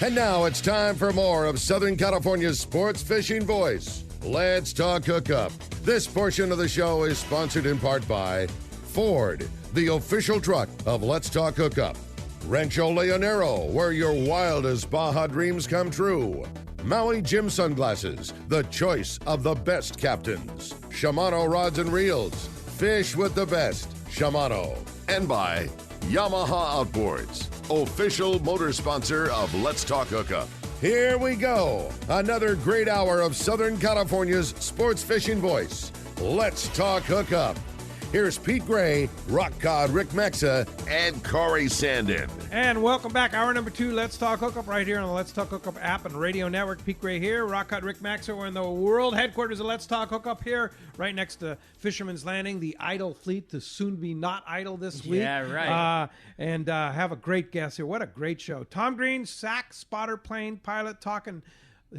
And now it's time for more of Southern California's sports fishing voice. Let's talk hookup. This portion of the show is sponsored in part by Ford, the official truck of Let's Talk Hookup. Rancho Leonero, where your wildest Baja dreams come true. Maui Jim Sunglasses, the choice of the best captains. Shimano Rods and Reels, fish with the best. Shimano. And by Yamaha Outboards, official motor sponsor of Let's Talk Hookup. Here we go. Another great hour of Southern California's sports fishing voice. Let's Talk Hookup. Here's Pete Gray, Rock Cod Rick Mexa, and Corey Sandin. And welcome back. Hour number 2, Let's Talk Hookup, right here on the Let's Talk Hookup app and radio network. Pete Gray here, Rock Cod Rick Mexa. We're in the world headquarters of Let's Talk Hookup here, right next to Fisherman's Landing, the idle fleet, to soon be not idle this week. Yeah, right. And have a great guest here. What a great show. Tom Green, SAC spotter plane pilot, talking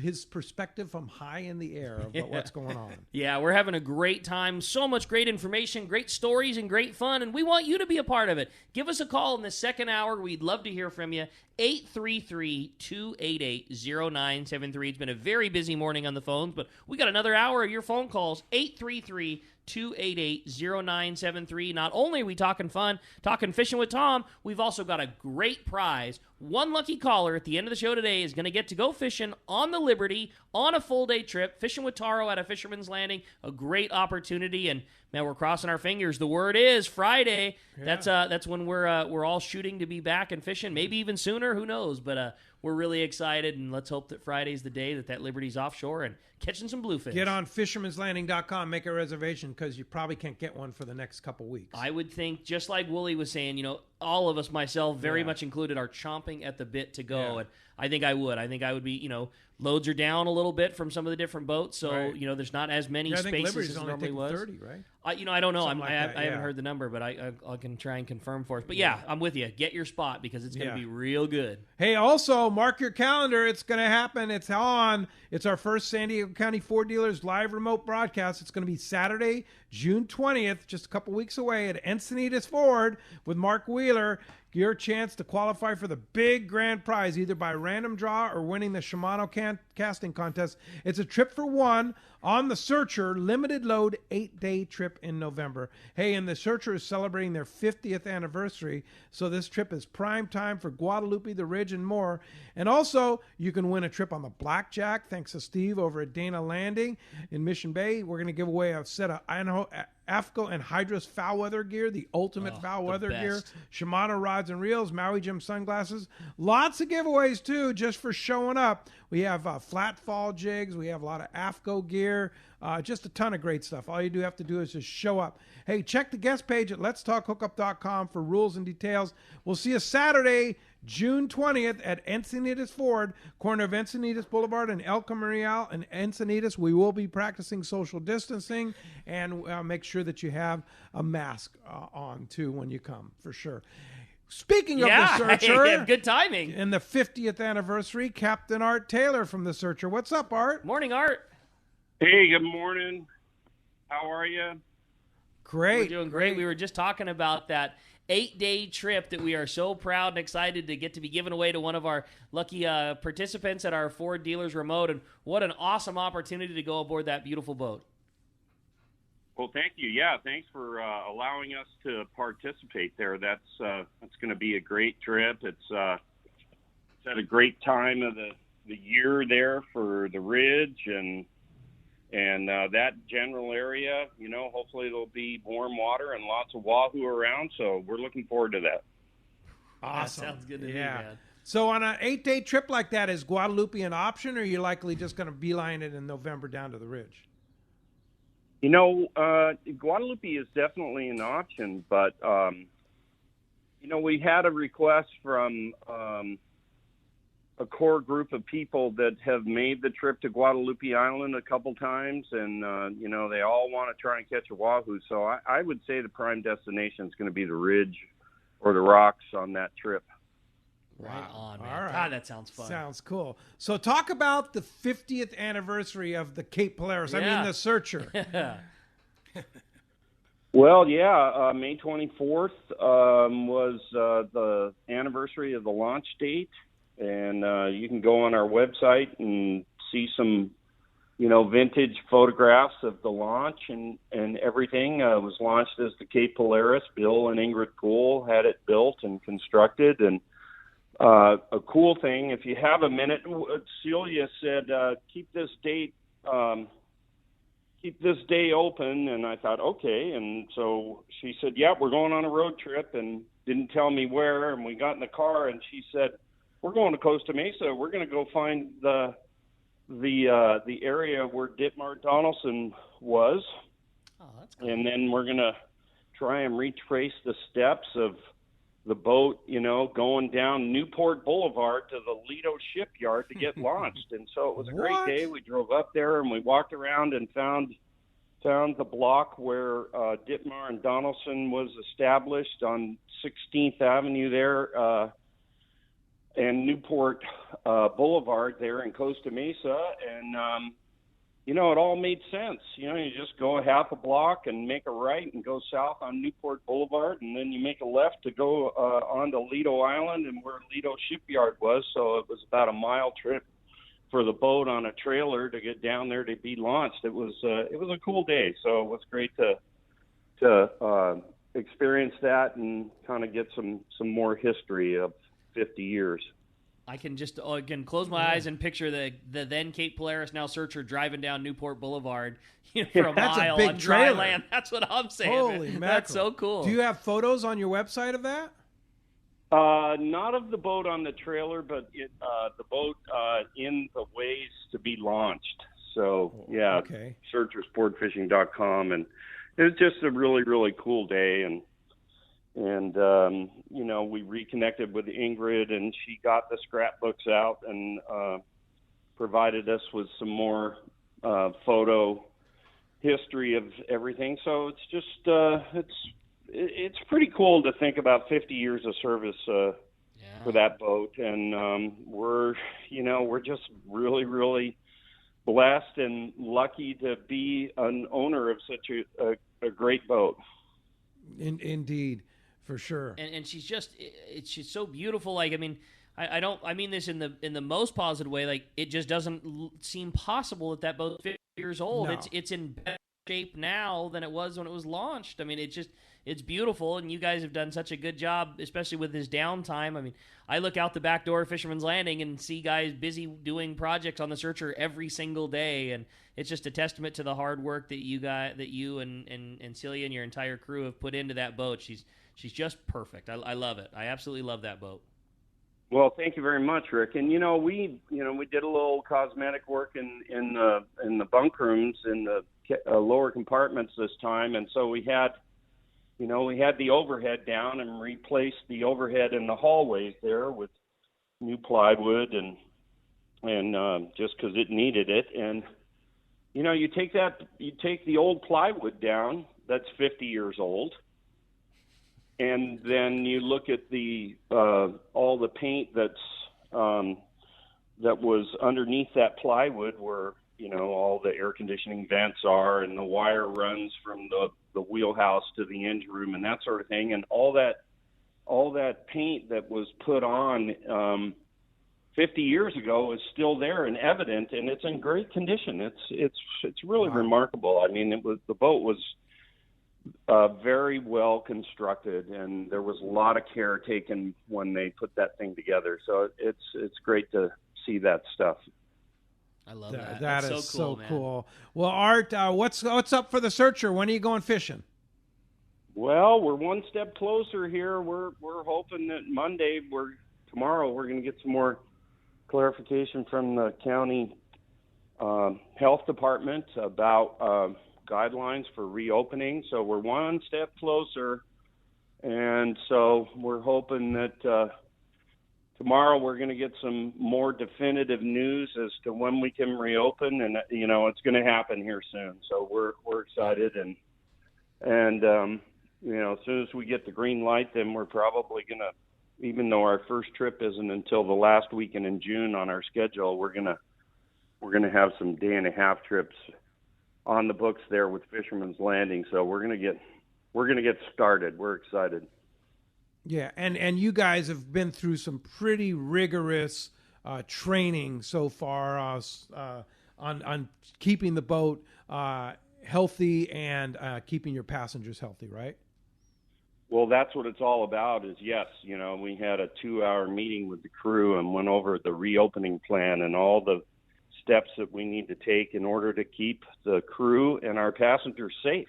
his perspective from high in the air about what's going on. Yeah, we're having a great time. So much great information, great stories, and great fun, and we want you to be a part of it. Give us a call in the second hour. We'd love to hear from you. 833-288-0973. It's been a very busy morning on the phones, but we got another hour of your phone calls. 833-288-0973. Not only are we talking fun, talking fishing with Tom, we've also got a great prize. One lucky caller at the end of the show today is going to get to go fishing on the Liberty on a full-day trip, fishing with Taro at a Fisherman's Landing. A great opportunity, and man, we're crossing our fingers. The word is Friday. Yeah. That's when we're all shooting to be back and fishing, maybe even sooner. Who knows? But we're really excited, and let's hope that Friday's the day that Liberty's offshore and catching some bluefish. Get on fishermanslanding.com, make a reservation, because you probably can't get one for the next couple weeks. I would think, just like Wooly was saying, all of us, myself very much included, are chomping at the bit to go. Yeah. And I think I would be, loads are down a little bit from some of the different boats, so right. There's not as many spaces as normally was. 30, right? I don't know. I haven't heard the number, but I can try and confirm for us. But yeah, I'm with you. Get your spot, because it's going to be real good. Hey, also mark your calendar. It's going to happen. It's on. It's our first San Diego County Ford Dealers live remote broadcast. It's going to be Saturday, June 20th, just a couple weeks away at Encinitas Ford with Mark Wheeler. Your chance to qualify for the big grand prize, either by random draw or winning the Shimano casting contest. It's a trip for one on the Searcher, limited load, 8-day trip in November. Hey, and the Searcher is celebrating their 50th anniversary, so this trip is prime time for Guadalupe, the Ridge, and more. And also, you can win a trip on the Blackjack, thanks to Steve over at Dana Landing in Mission Bay. We're going to give away a set of AFCO and Hydros foul weather gear, the ultimate foul weather gear, Shimano rods and reels, Maui Jim sunglasses. Lots of giveaways, too, just for showing up. We have flat fall jigs. We have a lot of AFCO gear. Just a ton of great stuff. All you do have to do is just show up. Hey, check the guest page at letstalkhookup.com for rules and details. We'll see you Saturday, June 20th at Encinitas Ford, corner of Encinitas Boulevard and El Camarial and Encinitas. We will be practicing social distancing, and make sure that you have a mask on, too, when you come, for sure. Speaking of the Searcher, good timing. And the 50th anniversary, Captain Art Taylor from the Searcher. What's up, Art? Morning, Art. Hey, good morning. How are you? Great. We're doing great. We were just talking about that 8-day trip that we are so proud and excited to get to be given away to one of our lucky participants at our Ford Dealers Remote, and what an awesome opportunity to go aboard that beautiful boat. Well, thank you. Yeah, thanks for allowing us to participate there. That's going to be a great trip. It's at a great time of the year there for the Ridge and that general area. Hopefully there'll be warm water and lots of wahoo around. So we're looking forward to that. Awesome. That sounds good to me, man. So on an 8-day trip like that, is Guadalupe an option, or are you likely just going to beeline it in November down to the Ridge? Guadalupe is definitely an option, but, we had a request from a core group of people that have made the trip to Guadalupe Island a couple times, and, they all want to try and catch a wahoo. So I would say the prime destination is going to be the Ridge or the Rocks on that trip. Right on, man. All right. God, that sounds fun. Sounds cool. So talk about the 50th anniversary of the Cape Polaris. Yeah. I mean, the Searcher. Well, May 24th was the anniversary of the launch date. and you can go on our website and see some, vintage photographs of the launch and everything. It was launched as the Cape Polaris. Bill and Ingrid Poole had it built and constructed. And a cool thing, if you have a minute, Celia said, keep this day open. And I thought, okay. And so she said, yeah, we're going on a road trip, and didn't tell me where. And we got in the car, and she said, we're going to Costa Mesa. We're going to go find the area where Ditmar Donaldson was. Oh, that's cool. And then we're going to try and retrace the steps of the boat, going down Newport Boulevard to the Lido shipyard to get launched. And so it was a great day. We drove up there and we walked around and found the block where Ditmar and Donaldson was established on 16th Avenue there, and Newport Boulevard there in Costa Mesa. And, it all made sense. You just go a half a block and make a right and go south on Newport Boulevard, and then you make a left to go onto Lido Island and where Lido Shipyard was. So it was about a mile trip for the boat on a trailer to get down there to be launched. It was a cool day. So it was great to experience that and kind of get some more history of 50 years. I can just close my eyes and picture the then Cape Polaris, now Searcher, driving down Newport Boulevard for a That's a mile big on dry trailer. land. That's what I'm saying. Holy man. mackerel. That's so cool. Do you have photos on your website of that? Not of the boat on the trailer, but the boat in the ways to be launched. So, yeah, okay. searchersportfishing.com. And it was just a really, really cool day. And we reconnected with Ingrid, and she got the scrapbooks out and provided us with some more photo history of everything. So it's just it's pretty cool to think about 50 years of service for that boat. And we're just really, really blessed and lucky to be an owner of such a great boat. Indeed. For sure. And she's she's so beautiful. Like, I mean, I mean this in the most positive way. Like, it just doesn't seem possible that boat's 50 years old. No. It's in better shape now than it was when it was launched. I mean, it's beautiful, and you guys have done such a good job, especially with this downtime. I mean, I look out the back door of Fisherman's Landing and see guys busy doing projects on the Searcher every single day, and it's just a testament to the hard work that you and Celia and your entire crew have put into that boat. She's just perfect. I love it. I absolutely love that boat. Well, thank you very much, Rick. And we did a little cosmetic work in the bunk rooms in the lower compartments this time, and so we had the overhead down and replaced the overhead in the hallways there with new plywood and just because it needed it. And you take the old plywood down that's 50 years old. And then you look at the all the paint that was underneath that plywood, where all the air conditioning vents are, and the wire runs from the wheelhouse to the engine room and that sort of thing, and all that paint that was put on 50 years ago is still there and evident, and it's in great condition. It's really remarkable. I mean, the boat was very well constructed, and there was a lot of care taken when they put that thing together. So it's great to see that stuff. I love that. That That's is so man. cool. Well, Art, what's up for the Searcher? When are you going fishing? Well, we're one step closer here. We're hoping that tomorrow we're going to get some more clarification from the county health department about guidelines for reopening. So we're one step closer, and so we're hoping that tomorrow we're going to get some more definitive news as to when we can reopen, and it's going to happen here soon. So we're excited, and as soon as we get the green light, then we're probably going to, even though our first trip isn't until the last weekend in June on our schedule, we're going to have some day and a half trips on the books there with Fisherman's Landing. So we're going to get started. We're excited. Yeah, and you guys have been through some pretty rigorous training so far on keeping the boat healthy and keeping your passengers healthy, right? Well, that's what it's all about is, yes, we had a 2-hour meeting with the crew and went over the reopening plan and all the steps that we need to take in order to keep the crew and our passengers safe.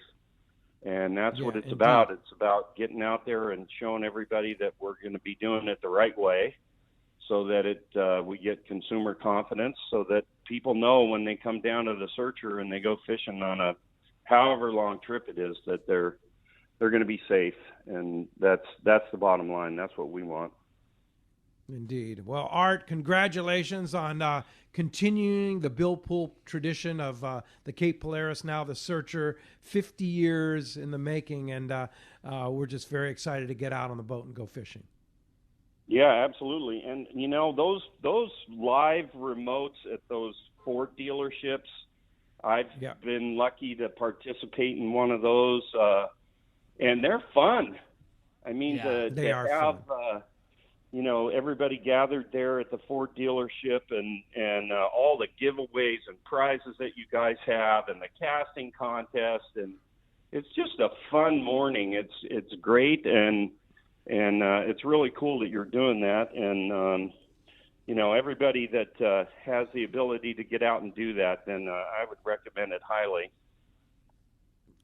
And that's what it's indeed. about. It's about getting out there and showing everybody that we're going to be doing it the right way so that we get consumer confidence, so that people know when they come down to the Searcher and they go fishing on a however long trip it is that they're going to be safe. And that's the bottom line. That's what we want. Indeed. Well, Art, congratulations on continuing the Bill Poole tradition of the Cape Polaris, now the Searcher, 50 years in the making, and we're just very excited to get out on the boat and go fishing. Yeah, absolutely. And, those live remotes at those Ford dealerships, I've been lucky to participate in one of those, and they're fun. I mean, they are fun. Everybody gathered there at the Ford dealership and all the giveaways and prizes that you guys have and the casting contest. And it's just a fun morning. It's great. And it's really cool that you're doing that. And, everybody that has the ability to get out and do that, then I would recommend it highly.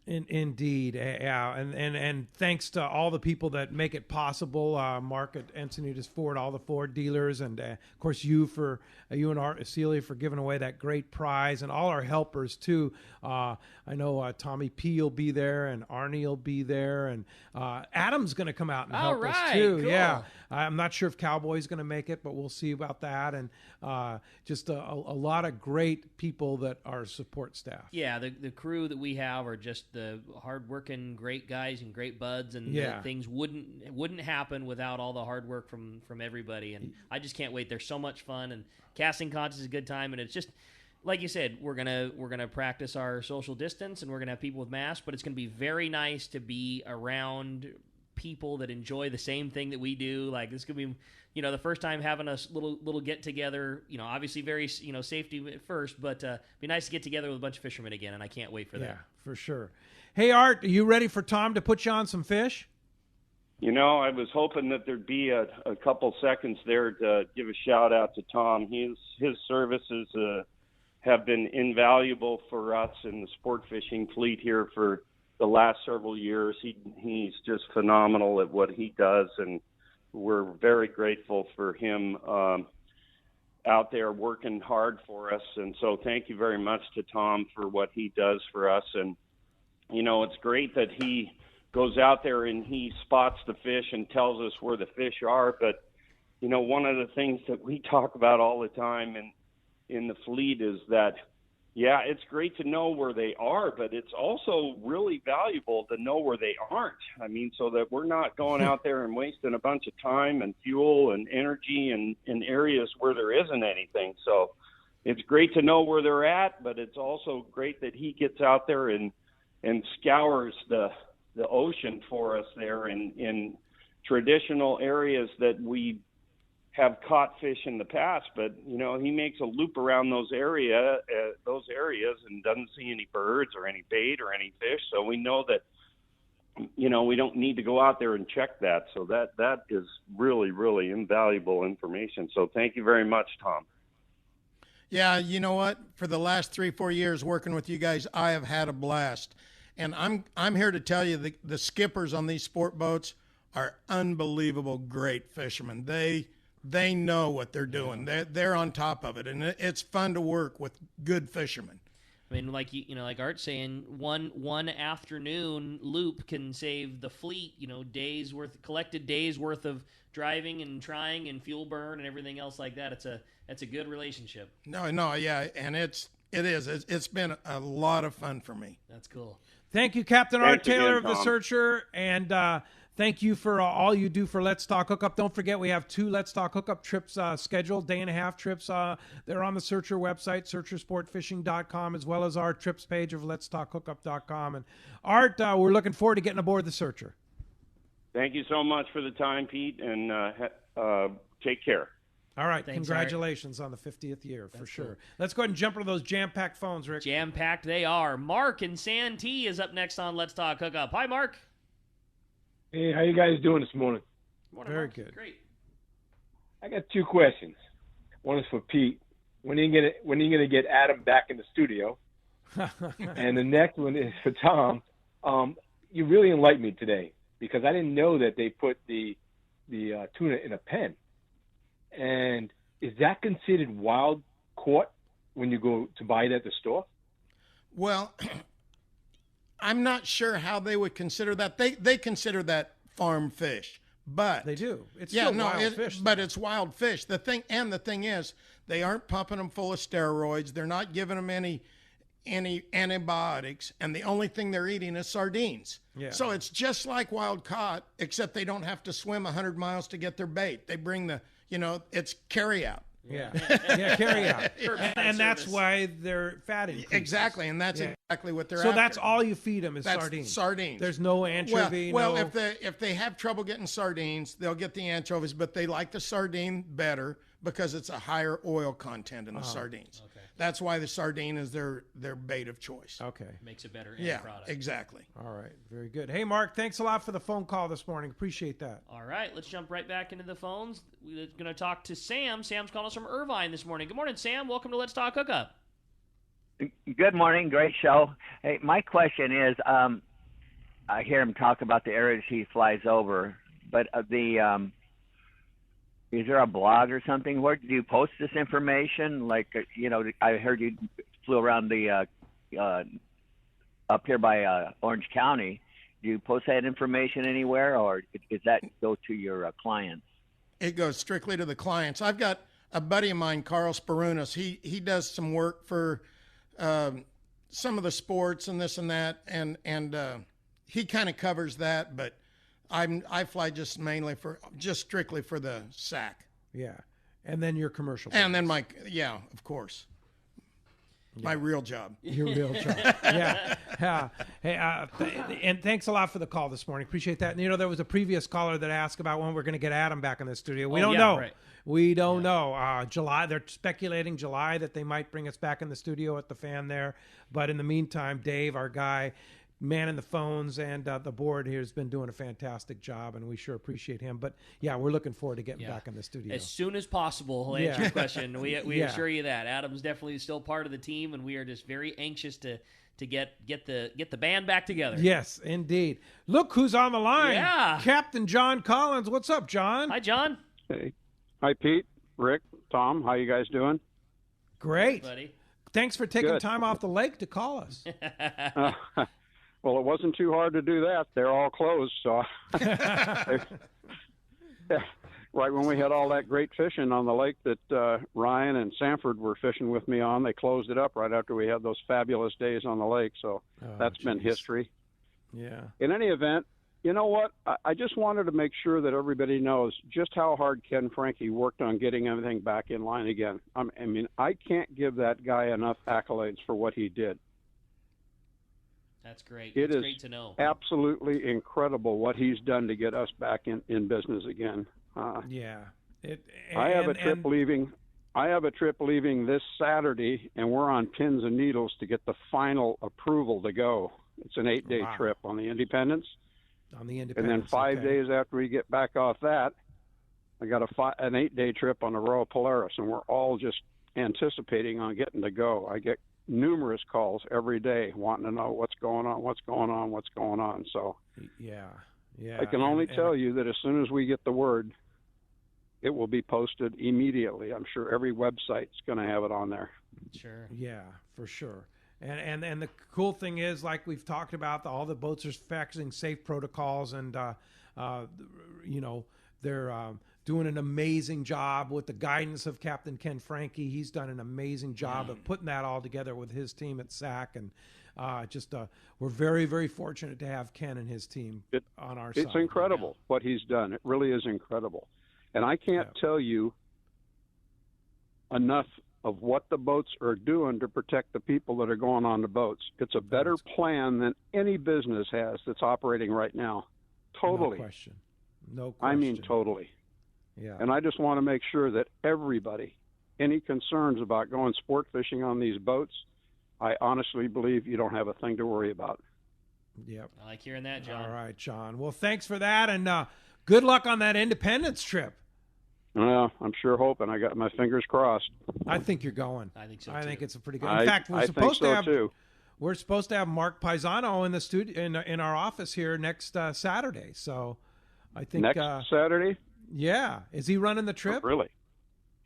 Indeed, yeah, and thanks to all the people that make it possible, Mark at Encinitas Ford, all the Ford dealers, and of course you and Art Celia for giving away that great prize, and all our helpers too. I know Tommy P will be there, and Arnie will be there, and Adam's going to come out and help us too. Cool. Yeah, I'm not sure if Cowboy's going to make it, but we'll see about that, and just a lot of great people that are support staff. Yeah, the crew that we have are just the hard-working, great guys and great buds, and things wouldn't happen without all the hard work from everybody. And I just can't wait. They're so much fun, and casting contest is a good time. And it's just like you said, we're gonna practice our social distance, and we're gonna have people with masks. But it's gonna be very nice to be around people that enjoy the same thing that we do. Like this could be, the first time having a little get together. Obviously very safety at first, but be nice to get together with a bunch of fishermen again. And I can't wait for that. Yeah, for sure. Hey, Art, are you ready for Tom to put you on some fish? I was hoping that there'd be a couple seconds there to give a shout out to Tom. His services have been invaluable for us in the sport fishing fleet here for the last several years. He's just phenomenal at what he does, and we're very grateful for him out there working hard for us. And so thank you very much to Tom for what he does for us. And it's great that he goes out there and he spots the fish and tells us where the fish are. But, one of the things that we talk about all the time in the fleet is that, it's great to know where they are, but it's also really valuable to know where they aren't. I mean, so that we're not going out there and wasting a bunch of time and fuel and energy in areas where there isn't anything. So it's great to know where they're at, but it's also great that he gets out there and scours the ocean for us there in traditional areas that we have caught fish in the past. But he makes a loop around those areas and doesn't see any birds or any bait or any fish. So we know that we don't need to go out there and check that. So that is really, really invaluable information. So thank you very much, Tom. Yeah, you know what? For the last 3-4 years working with you guys, I have had a blast. And I'm here to tell you the skippers on these sport boats are unbelievable great fishermen. They know what they're doing. They're on top of it, and it's fun to work with good fishermen. I mean, like like Art's saying, one afternoon loop can save the fleet, collected days worth of driving and trying and fuel burn and everything else like that. It's a good relationship. No, yeah, and it's been a lot of fun for me. That's cool. Thank you, Captain Art Taylor of the Tom. Searcher, and thank you for all you do for Let's Talk Hookup. Don't forget, we have 2 Let's Talk Hookup trips scheduled, day-and-a-half trips. They're on the Searcher website, searchersportfishing.com, as well as our trips page of letstalkhookup.com. And Art, we're looking forward to getting aboard the Searcher. Thank you so much for the time, Pete, and take care. All right. Thanks, Congratulations on the 50th year, for sure. Cool. Let's go ahead and jump into those jam-packed phones, Rick. Jam-packed they are. Mark in Santee is up next on Let's Talk Hookup. Hi, Mark. Hey, how you guys doing this morning? Morning, Very Mark. good. Great. I got two questions. One is for Pete. When are you gonna get Adam back in the studio? And the next one is for Tom. You really enlightened me today because I didn't know that they put the tuna in a pen. And is that considered wild caught when you go to buy it at the store? Well, I'm not sure how they would consider that. They consider that farm fish, but they do. It's still wild fish, but it's wild fish. The thing is, they aren't pumping them full of steroids. They're not giving them any antibiotics, and the only thing they're eating is sardines. Yeah. So it's just like wild caught, except they don't have to swim 100 miles to get their bait. They bring it's carry out. Yeah, carry out. And that's why they're fat increases. Exactly, and that's exactly what they're So after. that's all you feed them is Sardines. There's no anchovy. Well, if they have trouble getting sardines, they'll get the anchovies, but they like the sardine better because it's a higher oil content in the sardines. Okay. That's why the sardine is their bait of choice. Okay. Makes it better end product. Exactly. All right. Very good. Hey, Mark, thanks a lot for the phone call this morning. Appreciate that. All right. Let's jump right back into the phones. We're going to talk to Sam. Sam's calling us from Irvine this morning. Good morning, Sam. Welcome to Let's Talk Hookup. Good morning. Great show. Hey, my question is, I hear him talk about the areas he flies over, but is there a blog or something? Where do you post this information? Like, I heard you flew around the up here by Orange County. Do you post that information anywhere, or does that go to your clients? It goes strictly to the clients. I've got a buddy of mine, Carl Sparunas. He does some work for some of the sports and this and that, and he kind of covers that, but I fly just strictly for the SAC. Yeah, and then your commercial. And then of course, my real job. Your real job. Yeah. Hey, and thanks a lot for the call this morning. Appreciate that. And there was a previous caller that asked about when we're going to get Adam back in the studio. We don't know. Right. We don't know. July. They're speculating July that they might bring us back in the studio at the Fan there. But in the meantime, Dave, our guy, manning the phones, and the board here has been doing a fantastic job, and we sure appreciate him. But we're looking forward to getting back in the studio as soon as possible. He'll answer your question. We assure you that Adam's definitely still part of the team, and we are just very anxious to get the band back together. Yes, indeed. Look who's on the line. Yeah, Captain John Collins. What's up, John? Hi, John. Hey, hi, Pete, Rick, Tom. How you guys doing? Great, buddy. Thanks for taking time off the lake to call us. Well, it wasn't too hard to do that. They're all closed, so right when we had all that great fishing on the lake that Ryan and Sanford were fishing with me on, they closed it up right after we had those fabulous days on the lake. So that's been history. Yeah. In any event, you know what? I just wanted to make sure that everybody knows just how hard Ken Franke worked on getting everything back in line again. I mean, I can't give that guy enough accolades for what he did. That's great. It is great to know. Absolutely incredible what he's done to get us back in business again. I have a trip leaving this Saturday, and we're on pins and needles to get the final approval to go. It's an 8-day trip on the Independence. And then 5 days after we get back off that, I got an 8-day trip on the Royal Polaris, and we're all just anticipating on getting to go. I get numerous calls every day wanting to know what's going on. So I can only tell you that as soon as we get the word, it will be posted immediately. I'm sure every website's going to have it on there. Sure. Yeah, for sure. And the cool thing is, like we've talked about, all the boats are practicing safe protocols, and they're doing an amazing job with the guidance of Captain Ken Franke. He's done an amazing job of putting that all together with his team at SAC, and we're very, very fortunate to have Ken and his team on our side. It's incredible what he's done. It really is incredible. And I can't tell you enough of what the boats are doing to protect the people that are going on the boats. It's a better plan than any business has that's operating right now. Totally. No question. No question. I mean, totally. Yeah. And I just want to make sure that everybody, any concerns about going sport fishing on these boats, I honestly believe you don't have a thing to worry about. Yep. I like hearing that, John. All right, John. Well, thanks for that, and good luck on that Independence trip. Well, I'm sure hoping. I got my fingers crossed. I think you're going. I think so, I too. think it's a pretty good. In fact, I think so, too. We're supposed to have Mark Paisano in the studio in our office here next Saturday. So, I think next Saturday. Yeah, is he running the trip? Oh, really?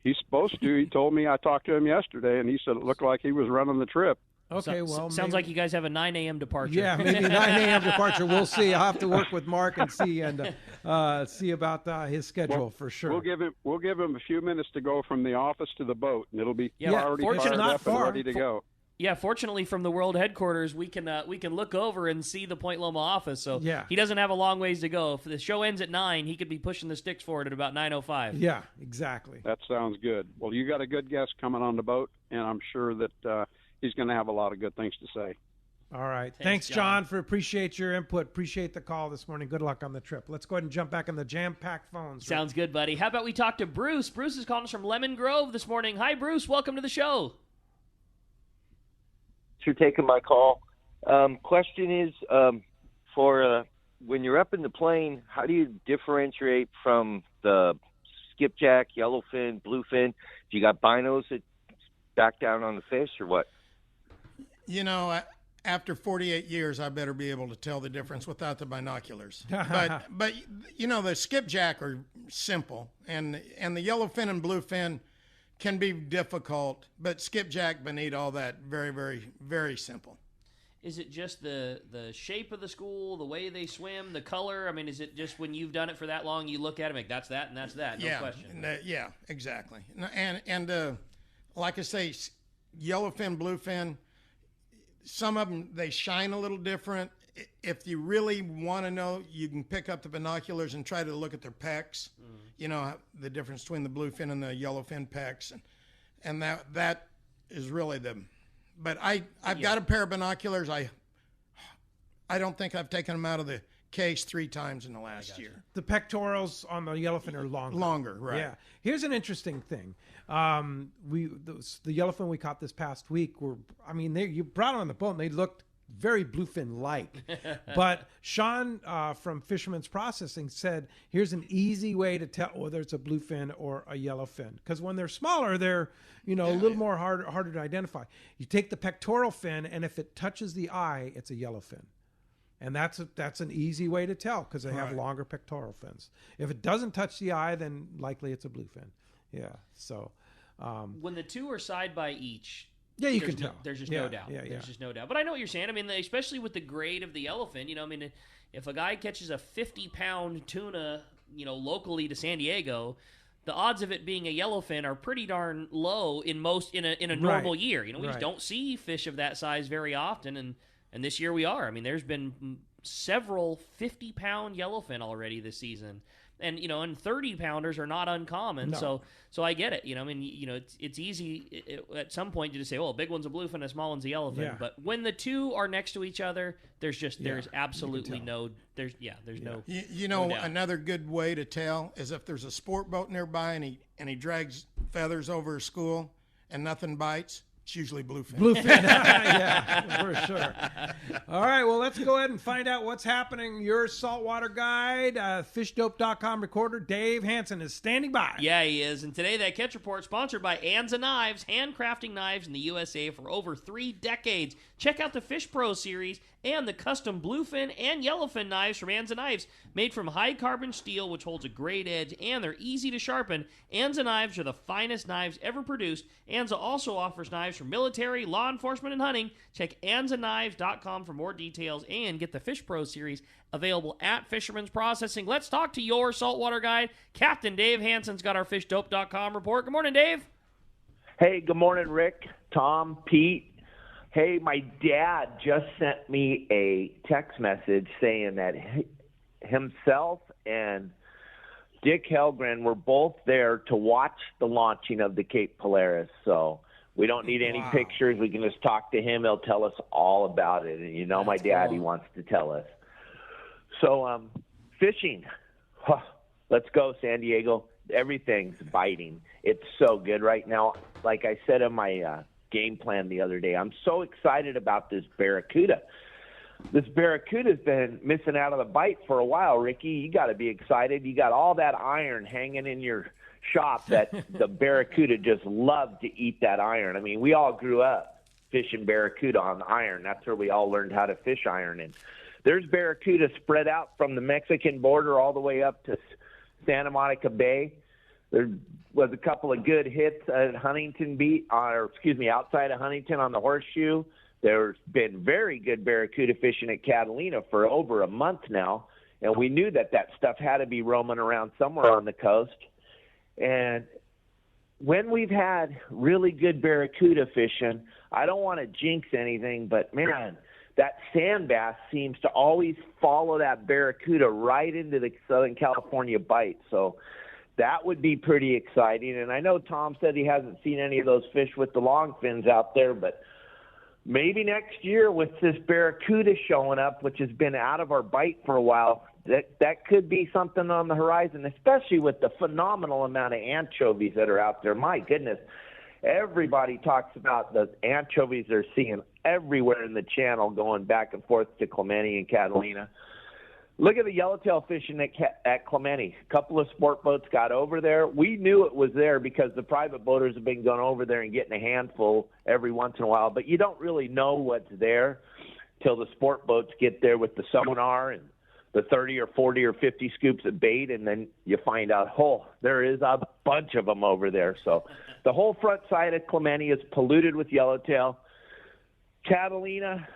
He's supposed to. He told me. I talked to him yesterday, and he said it looked like he was running the trip. Okay, well, sounds like you guys have a 9 a.m. departure. Yeah, maybe 9 a.m. departure. We'll see. I'll have to work with Mark and see see about his schedule for sure. We'll give him a few minutes to go from the office to the boat, and it'll be already fired not up far. and ready to go. Yeah, fortunately, from the world headquarters, we can look over and see the Point Loma office. So yeah. He doesn't have a long ways to go. If the show ends at 9, he could be pushing the sticks forward at about 9:05. Yeah, exactly. That sounds good. Well, you got a good guest coming on the boat, and I'm sure that he's going to have a lot of good things to say. All right. Thanks, John, appreciate your input. Appreciate the call this morning. Good luck on the trip. Let's go ahead and jump back on the jam-packed phones. Sounds good, buddy. How about we talk to Bruce? Bruce is calling us from Lemon Grove this morning. Hi, Bruce. Welcome to the show. For taking my call. Question is, for when you're up in the plane, how do you differentiate from the skipjack, yellowfin, bluefin? Do you got binos that back down on the fish, or what? You know, after 48 years, I better be able to tell the difference without the binoculars. but you know, the skipjack are simple, and the yellowfin and bluefin can be difficult, but skipjack, bonita, all that, very, very, very simple. Is it just the shape of the school, the way they swim, the color? I mean, is it just when you've done it for that long, you look at it like, that's that and that's that, no question? Yeah, exactly. And like I say, yellowfin, bluefin, some of them, they shine a little different. If you really want to know, you can pick up the binoculars and try to look at their pecks. You know, the difference between the bluefin and the yellowfin pecks. And that is really but I've got a pair of binoculars. I don't think I've taken them out of the case 3 times in the last year. The pectorals on the yellowfin are longer. Longer, right. Yeah. Here's an interesting thing. The yellowfin we caught this past week you brought them on the boat and they looked very bluefin-like. But Sean from Fisherman's Processing said, here's an easy way to tell whether it's a bluefin or a yellowfin. Because when they're smaller, they're a little more harder to identify. You take the pectoral fin, and if it touches the eye, it's a yellowfin. And that's an easy way to tell because they have longer pectoral fins. If it doesn't touch the eye, then likely it's a bluefin. Yeah. So when the two are side by each, yeah, you can tell. There's just no doubt. There's just no doubt. But I know what you're saying. I mean, especially with the grade of the yellowfin, if a guy catches a 50-pound tuna, locally to San Diego, the odds of it being a yellowfin are pretty darn low in a normal year. We just don't see fish of that size very often, and this year we are. I mean, there's been several 50-pound yellowfin already this season. And, and 30-pounders are not uncommon. No. So I get it. It's easy at some point to just say, a big one's a bluefin, a small one's a yellowfin. Yeah. But when the two are next to each other, there's absolutely no no doubt. Another good way to tell is if there's a sport boat nearby and he drags feathers over his school and nothing bites. It's usually bluefin. Yeah, for sure. All right, well, let's go ahead and find out what's happening. Your saltwater guide, fishdope.com recorder, Dave Hansen, is standing by. Yeah, he is. And today, that catch report sponsored by Anza Knives, handcrafting knives in the USA for over 3 decades. Check out the Fish Pro series and the custom bluefin and yellowfin knives from Anza Knives, made from high-carbon steel, which holds a great edge, and they're easy to sharpen. Anza Knives are the finest knives ever produced. Anza also offers knives for military, law enforcement, and hunting. Check AnzaKnives.com for more details and get the Fish Pro series available at Fisherman's Processing. Let's talk to your saltwater guide. Captain Dave Hansen's got our fishdope.com report. Good morning, Dave. Hey, good morning, Rick, Tom, Pete. Hey, my dad just sent me a text message saying that himself and Dick Helgren were both there to watch the launching of the Cape Polaris. So we don't need any pictures. We can just talk to him. He'll tell us all about it. And my dad, he wants to tell us. So Fishing. Huh. Let's go, San Diego. Everything's biting. It's so good right now. Like I said in my game plan the other day, I'm so excited about this barracuda. This barracuda's been missing out of the bite for a while, Ricky. You got to be excited. You got all that iron hanging in your shop that the barracuda just love to eat that iron. I mean, we all grew up fishing barracuda on iron. That's where we all learned how to fish iron. And there's barracuda spread out from the Mexican border all the way up to Santa Monica Bay. There was a couple of good hits at Huntington outside of Huntington on the Horseshoe. There's been very good barracuda fishing at Catalina for over a month now, and we knew that stuff had to be roaming around somewhere on the coast. And when we've had really good barracuda fishing, I don't want to jinx anything, but man, that sand bass seems to always follow that barracuda right into the Southern California bite. So that would be pretty exciting. And I know Tom said he hasn't seen any of those fish with the long fins out there, but maybe next year with this barracuda showing up, which has been out of our bite for a while, that could be something on the horizon, especially with the phenomenal amount of anchovies that are out there. My goodness, everybody talks about the anchovies they're seeing everywhere in the channel going back and forth to Clemente and Catalina. Look at the yellowtail fishing at Clemente. A couple of sport boats got over there. We knew it was there because the private boaters have been going over there and getting a handful every once in a while, but you don't really know what's there till the sport boats get there with the sonar and the 30 or 40 or 50 scoops of bait, and then you find out, there is a bunch of them over there. So the whole front side of Clemente is polluted with yellowtail. Catalina,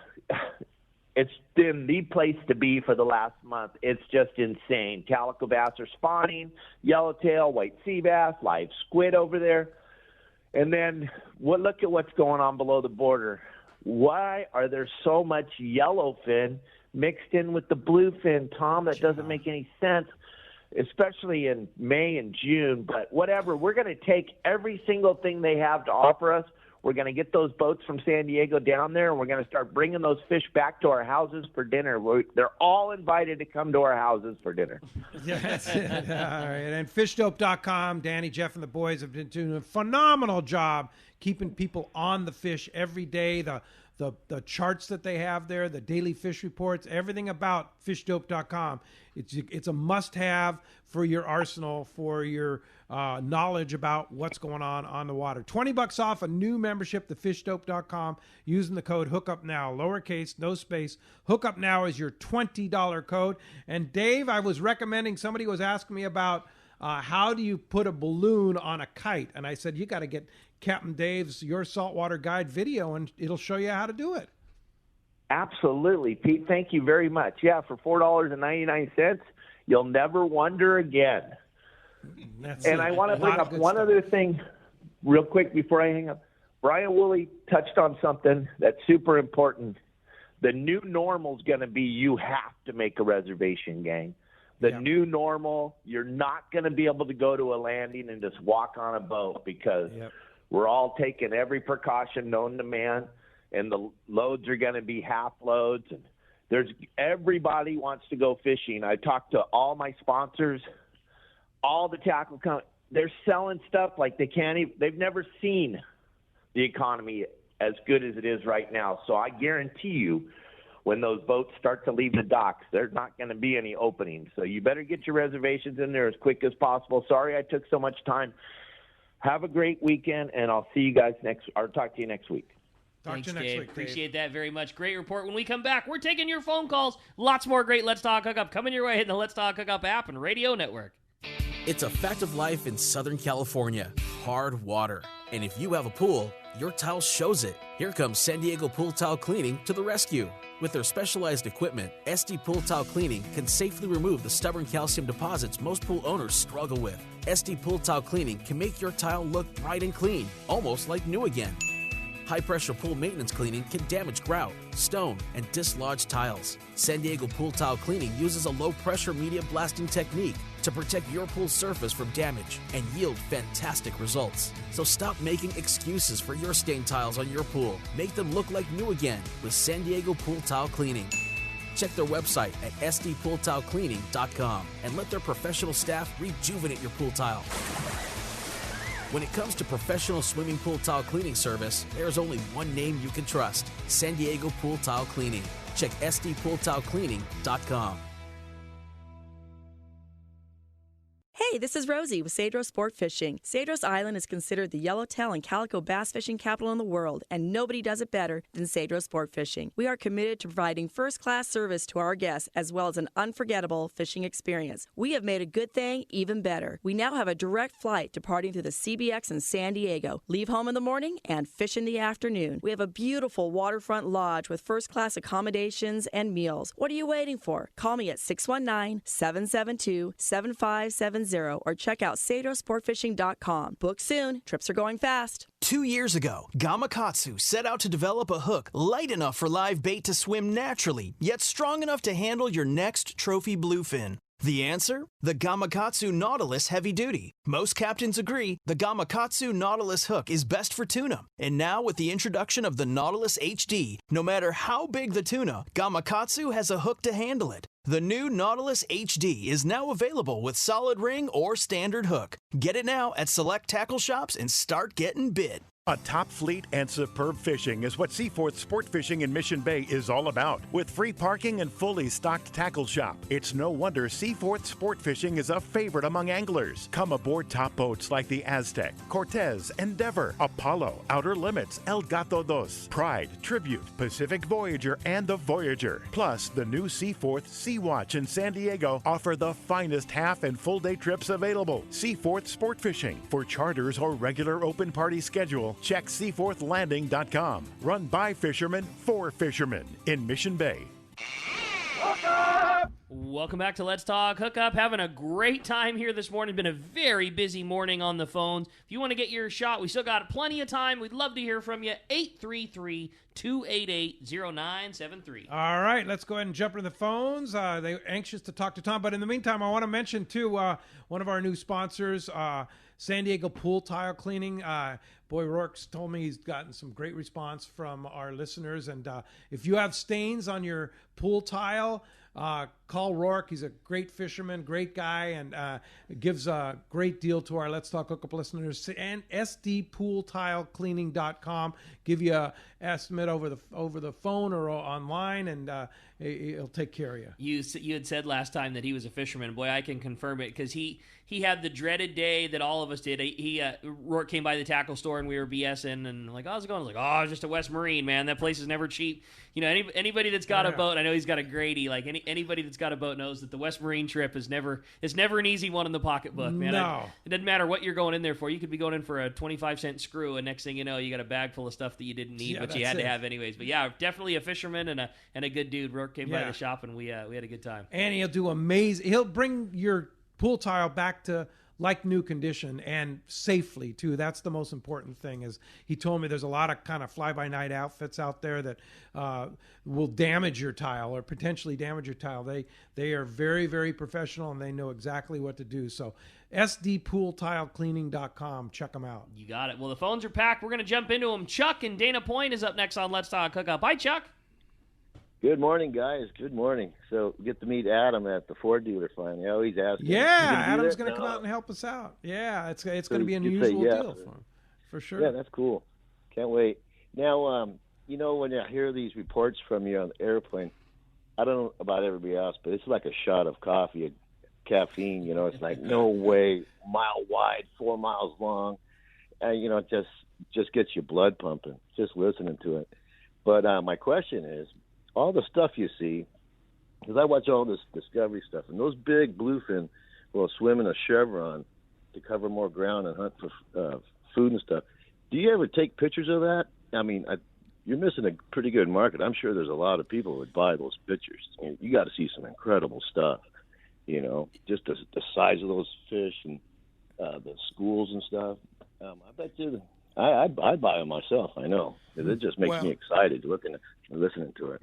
it's been the place to be for the last month. It's just insane. Calico bass are spawning, yellowtail, white sea bass, live squid over there. And then look at what's going on below the border. Why are there so much yellowfin mixed in with the bluefin, Tom? That doesn't make any sense, especially in May and June. But whatever, we're going to take every single thing they have to offer us. We're going to get those boats from San Diego down there, and we're going to start bringing those fish back to our houses for dinner. They're all invited to come to our houses for dinner. Yeah, that's it. All right. And fishdope.com, Danny, Jeff, and the boys have been doing a phenomenal job keeping people on the fish every day. The charts that they have there, the daily fish reports, everything about fishdope.com. It's a must-have for your arsenal, for your knowledge about what's going on the water. $20 off a new membership to fishdope.com using the code HookUpNow, lowercase, no space. HookUpNow is your $20 code. And Dave, I was recommending, somebody was asking me about how do you put a balloon on a kite? And I said, you got to get Captain Dave's Your Saltwater Guide video, and it'll show you how to do it. Absolutely, Pete. Thank you very much. Yeah, for $4.99, you'll never wonder again. I want to bring up one other thing real quick before I hang up. Brian Woolley touched on something that's super important. The new normal is going to be you have to make a reservation, gang. The new normal, you're not going to be able to go to a landing and just walk on a boat because we're all taking every precaution known to man, and the loads are going to be half loads. And everybody wants to go fishing. I talked to all my sponsors, all the tackle companies. They're selling stuff like they've never seen the economy as good as it is right now. So I guarantee you, when those boats start to leave the docks, there's not going to be any openings. So you better get your reservations in there as quick as possible. Sorry I took so much time. Have a great weekend, and I'll see you guys talk to you next week. Thanks, Dave. Appreciate that very much. Great report. When we come back, we're taking your phone calls. Lots more great Let's Talk Hookup coming your way in the Let's Talk Hookup app and radio network. It's a fact of life in Southern California. Hard water. And if you have a pool, your tile shows it. Here comes San Diego Pool Tile Cleaning to the rescue. With their specialized equipment, SD Pool Tile Cleaning can safely remove the stubborn calcium deposits most pool owners struggle with. SD Pool Tile Cleaning can make your tile look bright and clean, almost like new again. High-pressure pool maintenance cleaning can damage grout, stone, and dislodge tiles. San Diego Pool Tile Cleaning uses a low-pressure media blasting technique to protect your pool surface from damage and yield fantastic results. So stop making excuses for your stained tiles on your pool. Make them look like new again with San Diego Pool Tile Cleaning. Check their website at sdpooltilecleaning.com and let their professional staff rejuvenate your pool tile. When it comes to professional swimming pool tile cleaning service, there's only one name you can trust: San Diego Pool Tile Cleaning. Check sdpooltilecleaning.com. Hey, this is Rosie with Cedros Sport Fishing. Cedros Island is considered the yellowtail and calico bass fishing capital in the world, and nobody does it better than Cedros Sport Fishing. We are committed to providing first-class service to our guests as well as an unforgettable fishing experience. We have made a good thing even better. We now have a direct flight departing to the CBX in San Diego. Leave home in the morning and fish in the afternoon. We have a beautiful waterfront lodge with first-class accommodations and meals. What are you waiting for? Call me at 619-772-7570 or check out cedrosportfishing.com. Book soon. Trips are going fast. 2 years ago, Gamakatsu set out to develop a hook light enough for live bait to swim naturally, yet strong enough to handle your next trophy bluefin. The answer? The Gamakatsu Nautilus Heavy Duty. Most captains agree the Gamakatsu Nautilus hook is best for tuna. And now with the introduction of the Nautilus HD, no matter how big the tuna, Gamakatsu has a hook to handle it. The new Nautilus HD is now available with solid ring or standard hook. Get it now at select tackle shops and start getting bit. A top fleet and superb fishing is what Seaforth Sport Fishing in Mission Bay is all about. With free parking and fully stocked tackle shop, it's no wonder Seaforth Sport Fishing is a favorite among anglers. Come aboard top boats like the Aztec, Cortez, Endeavor, Apollo, Outer Limits, El Gato Dos, Pride, Tribute, Pacific Voyager, and the Voyager. Plus, the new Seaforth Sea Watch in San Diego offer the finest half and full day trips available. Seaforth Sport Fishing. For charters or regular open party schedule, check seaforthlanding.com. Run by fishermen for fishermen in Mission Bay. Welcome back to Let's Talk Hookup. Having a great time here this morning. Been a very busy morning on the phones. If you want to get your shot, we still got plenty of time. We'd love to hear from you. 833-288-0973. All right, let's go ahead and jump into the phones. They're anxious to talk to Tom, but in the meantime, I want to mention, too, one of our new sponsors, San Diego Pool Tile Cleaning. Boy, Rourke's told me he's gotten some great response from our listeners. And if you have stains on your pool tile, call Rourke. He's a great fisherman, great guy, and gives a great deal to our Let's Talk Hookup listeners. And sdpooltilecleaning.com. Give you an estimate over the phone or online, and he'll take care of you. You had said last time that he was a fisherman. Boy, I can confirm it because he had the dreaded day that all of us did. Rourke came by the tackle store and we were BSing and like, how's it going? I was like, oh, it's just a West Marine, man. That place is never cheap. You know, anybody that's got a boat, I know he's got a Grady. Like anybody that's got a boat knows that the West Marine trip is never an easy one in the pocketbook, man. No. It doesn't matter what you're going in there for. You could be going in for a 25-cent screw, and next thing you know, you got a bag full of stuff that you didn't need, but you had to have anyways. But yeah, definitely a fisherman and a good dude. Rourke came by the shop and we had a good time. And he'll do amazing. He'll bring your pool tile back to like new condition and safely too. That's the most important thing. Is he told me there's a lot of kind of fly-by-night outfits out there that will damage your tile or potentially damage your tile. They are very, very professional and they know exactly what to do. So sdpooltilecleaning.com. Check them out. You got it. Well, the phones are packed. We're going to jump into them. Chuck and Dana Point is up next on Let's Talk Hookup. Hi, Chuck. Good morning, guys. Good morning. So we get to meet Adam at the Ford dealer finally. I always ask him. Yeah, Adam's going to come out and help us out. Yeah, it's going to be an unusual deal for him, for sure. Yeah, that's cool. Can't wait. Now, you know, when I hear these reports from you on the airplane, I don't know about everybody else, but it's like a shot of coffee, caffeine. You know, it's like no way, mile wide, 4 miles long, and you know, it just gets your blood pumping just listening to it. But my question is, all the stuff you see, because I watch all this Discovery stuff, and those big bluefin will swim in a chevron to cover more ground and hunt for food and stuff. Do you ever take pictures of that? I mean, you're missing a pretty good market. I'm sure there's a lot of people who would buy those pictures. I mean, you got to see some incredible stuff, you know, just the size of those fish and the schools and stuff. I bet you I'd buy them myself, I know. It just makes me excited looking and listening to it.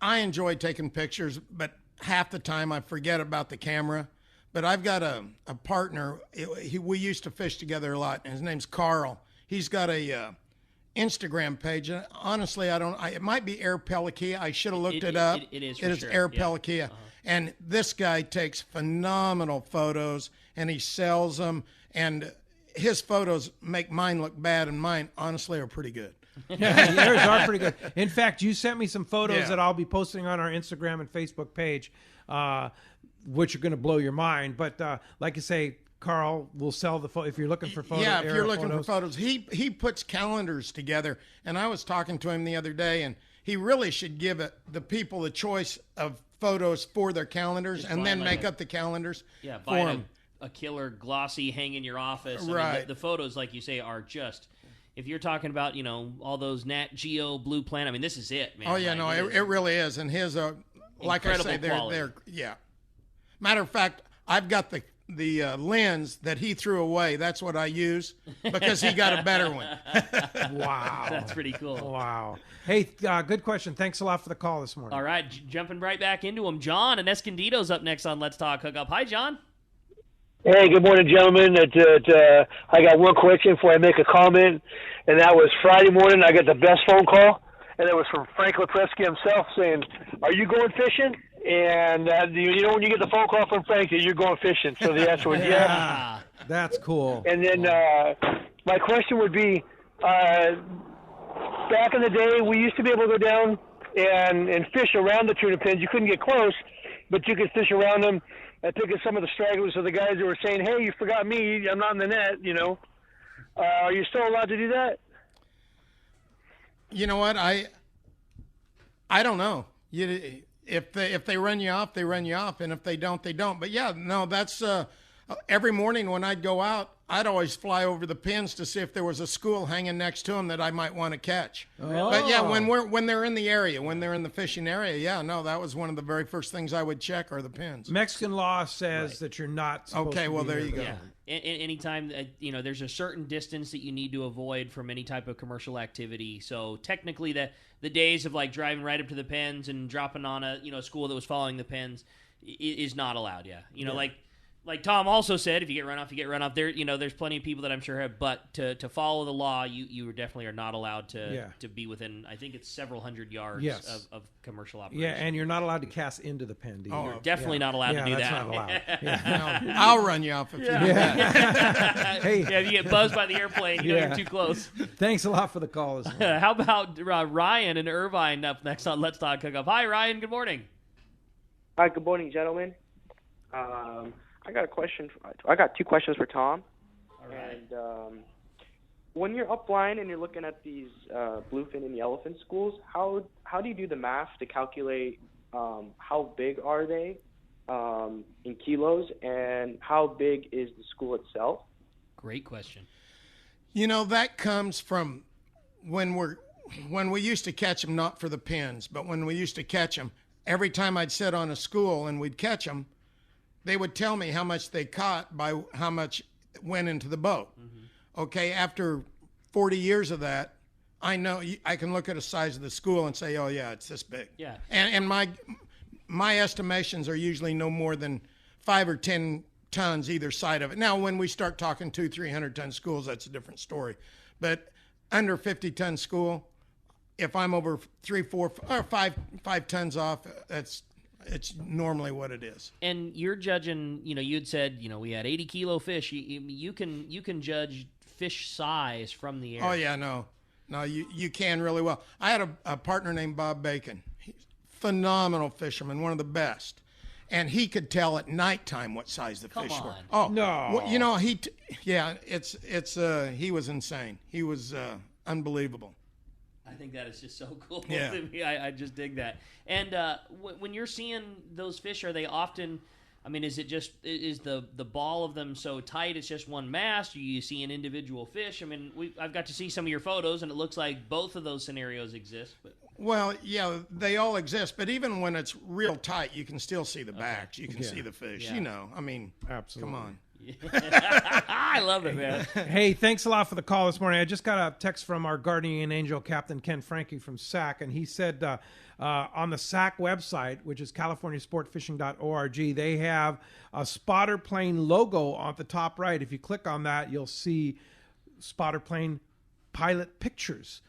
I enjoy taking pictures, but half the time I forget about the camera. But I've got a partner. We used to fish together a lot, and his name's Carl. He's got a Instagram page. Honestly, it might be Air Pelikia. I should have looked it up. It is. It is sure. Air Pelikia. And this guy takes phenomenal photos, and he sells them. And his photos make mine look bad, and mine, honestly, are pretty good. Yours are pretty good. In fact, you sent me some photos that I'll be posting on our Instagram and Facebook page, which are going to blow your mind. But like you say, Carl will sell the photo if you're looking for photos. Yeah, if you're looking for photos. He puts calendars together, and I was talking to him the other day, and he really should give the people the choice of photos for their calendars, and then make up the calendars for them. A killer glossy hang in your office. Right. I mean, the photos, like you say, are just. If you're talking about, all those Nat Geo Blue Planet, I mean, this is it, man. Oh yeah, it really is, and his like I say, they're Matter of fact, I've got the lens that he threw away. That's what I use because he got a better one. Wow, that's pretty cool. Wow. Hey, good question. Thanks a lot for the call this morning. All right, jumping right back into him, John and Escondido's up next on Let's Talk Hookup. Hi, John. Hey, good morning, gentlemen. I got one question before I make a comment, and that was Friday morning. I got the best phone call, and it was from Frank Lepresky himself saying, "Are you going fishing?" And when you get the phone call from Frank, you're going fishing. So the answer was yes. That's cool. And then my question would be, back in the day, we used to be able to go down and fish around the tuna pins. You couldn't get close, but you could fish around them. I pick at some of the stragglers of the guys who were saying, "Hey, you forgot me. I'm not in the net." Are you still allowed to do that? You know what? I don't know. If they run you off, they run you off, and if they don't, they don't. But yeah, no, that's every morning when I'd go out, I'd always fly over the pins to see if there was a school hanging next to them that I might want to catch. Oh. But yeah, when they're in the area, when they're in the fishing area, that was one of the very first things I would check are the pins. Mexican law says that you're not supposed to be there you go. Yeah. Anytime there's a certain distance that you need to avoid from any type of commercial activity. So technically, the days of like driving right up to the pins and dropping on a school that was following the pins is not allowed. Yeah, Like Tom also said, if you get run off, you get run off. There's plenty of people that I'm sure have, but to follow the law, you definitely are not allowed to be within. I think it's several hundred yards of commercial operation. Yeah, and you're not allowed to cast into the pen. You're definitely not allowed to do that's that. Not allowed. I'll run you off if you do that. Hey, if you get buzzed by the airplane, you're too close. Thanks a lot for the call this morning. How about Ryan in Irvine up next on Let's Talk Hookup? Hi, Ryan. Good morning. Hi. Good morning, gentlemen. I got a question. I got two questions for Tom. All right. And when you're upline and you're looking at these bluefin and yellowfin schools, how do you do the math to calculate how big are they in kilos and how big is the school itself? Great question. That comes from when we used to catch them, not for the pins, but when we used to catch them, every time I'd sit on a school and we'd catch them, they would tell me how much they caught by how much went into the boat. Mm-hmm. Okay, after 40 years of that, I know I can look at the size of the school and say, oh yeah, it's this big. Yeah. And my estimations are usually no more than 5 or 10 tons either side of it. Now, when we start talking 200-300 ton schools, that's a different story. But under 50-ton school, if I'm over 3, 4, or 5 tons off, it's normally what it is. And you're judging, you had said, we had 80 kilo fish. You can judge fish size from the air. Oh yeah, no, you can really well. I had a partner named Bob Bacon. He's a phenomenal fisherman, one of the best. And he could tell at nighttime what size the fish were. Oh no! Well, he was insane. He was unbelievable. I think that is just so cool. Yeah. I just dig that. And when you're seeing those fish, are they often? I mean, is the ball of them so tight it's just one mass? Do you see an individual fish? I mean, I've got to see some of your photos, and it looks like both of those scenarios exist. But. Well, yeah, they all exist, but even when it's real tight, you can still see the backs. You can see the fish. Yeah. I mean, absolutely. Come on. I love it, man. Hey, thanks a lot for the call this morning. I just got a text from our guardian angel, Captain Ken Frankie from SAC, and he said on the SAC website, which is californiasportfishing.org, they have a spotter plane logo on the top right. If you click on that, you'll see spotter plane pilot pictures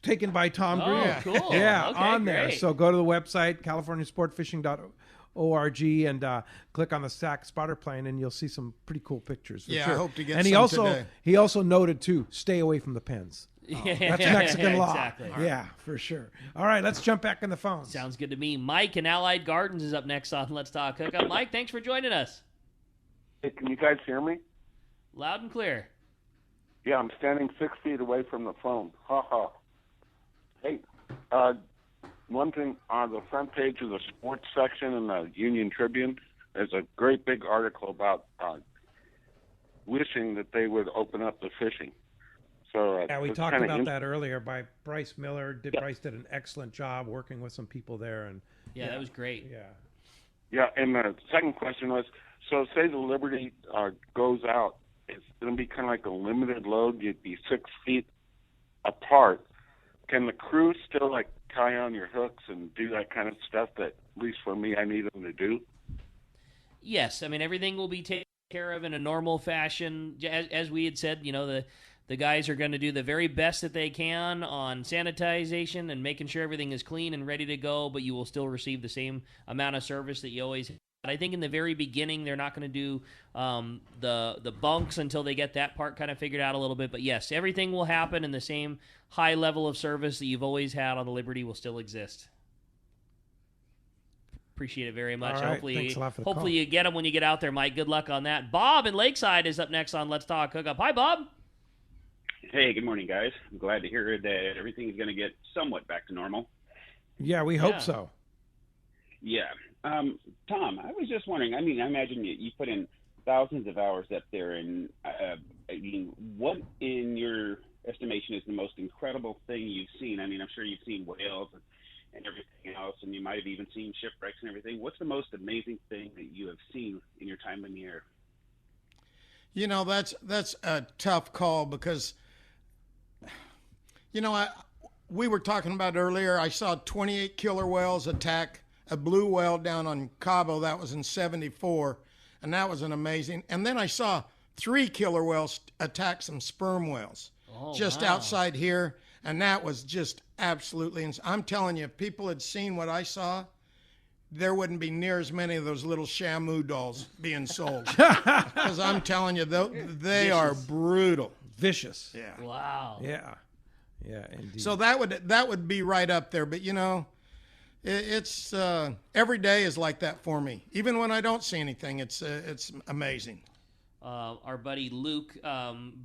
taken by Tom Oh, Green. cool. Yeah, Okay, on there. great. So go to the website, californiasportfishing.org, and click on the SAC spotter plane, and you'll see some pretty cool pictures. For Yeah, sure. I hope to get and some today. he also noted too, stay away from the pens. Yeah, That's Mexican law. exactly. Yeah, for sure. All right, let's jump back in the phone. Sounds good to me. Mike in Allied Gardens is up next on Let's Talk Hookup. Mike, thanks for joining us. Hey, can you guys hear me? Loud and clear. Yeah, I'm standing 6 feet away from the phone. Ha ha. Hey, one thing on the front page of the sports section in the Union Tribune, there's a great big article about wishing that they would open up the fishing. So Yeah, we it's talked kinda about that earlier by Bryce Miller. Bryce did an excellent job working with some people there, and Yeah, that was great. Yeah. Yeah, and the second question was, so say the Liberty goes out, it's going to be kind of like a limited load. You'd be 6 feet apart. Can the crew still like tie on your hooks and do that kind of stuff that, at least for me, I need them to do? Yes, I mean, everything will be taken care of in a normal fashion. As we had said, the guys are going to do the very best that they can on sanitization and making sure everything is clean and ready to go, but you will still receive the same amount of service that you always had. I think in the very beginning, they're not going to do the bunks until they get that part kind of figured out a little bit. But yes, everything will happen, and the same high level of service that you've always had on the Liberty will still exist. Appreciate it very much. All right, thanks a lot for the Hopefully call. you get them when you get out there, Mike. Good luck on that. Bob in Lakeside is up next on Let's Talk Hookup. Hi, Bob. Hey, good morning, guys. I'm glad to hear that everything is going to get somewhat back to normal. Yeah, we hope so. Yeah. Tom, I was just wondering, I mean, I imagine you put in thousands of hours up there, and I mean, what in your estimation is the most incredible thing you've seen? I mean, I'm sure you've seen whales and everything else, and you might have even seen shipwrecks and everything. What's the most amazing thing that you have seen in your time in the air? You know, that's a tough call because, we were talking about earlier, I saw 28 killer whales attack a blue whale down on Cabo. That was in 74, and that was an amazing. And then I saw 3 killer whales attack some sperm whales just wow. outside here, and that was just absolutely I'm telling you, if people had seen what I saw, there wouldn't be near as many of those little Shamu dolls being sold. Because I'm telling you, they are brutal. Vicious. Yeah. Wow. Yeah. Yeah, indeed. So that would be right up there. But, it's every day is like that for me. Even when I don't see anything, it's amazing. Our buddy Luke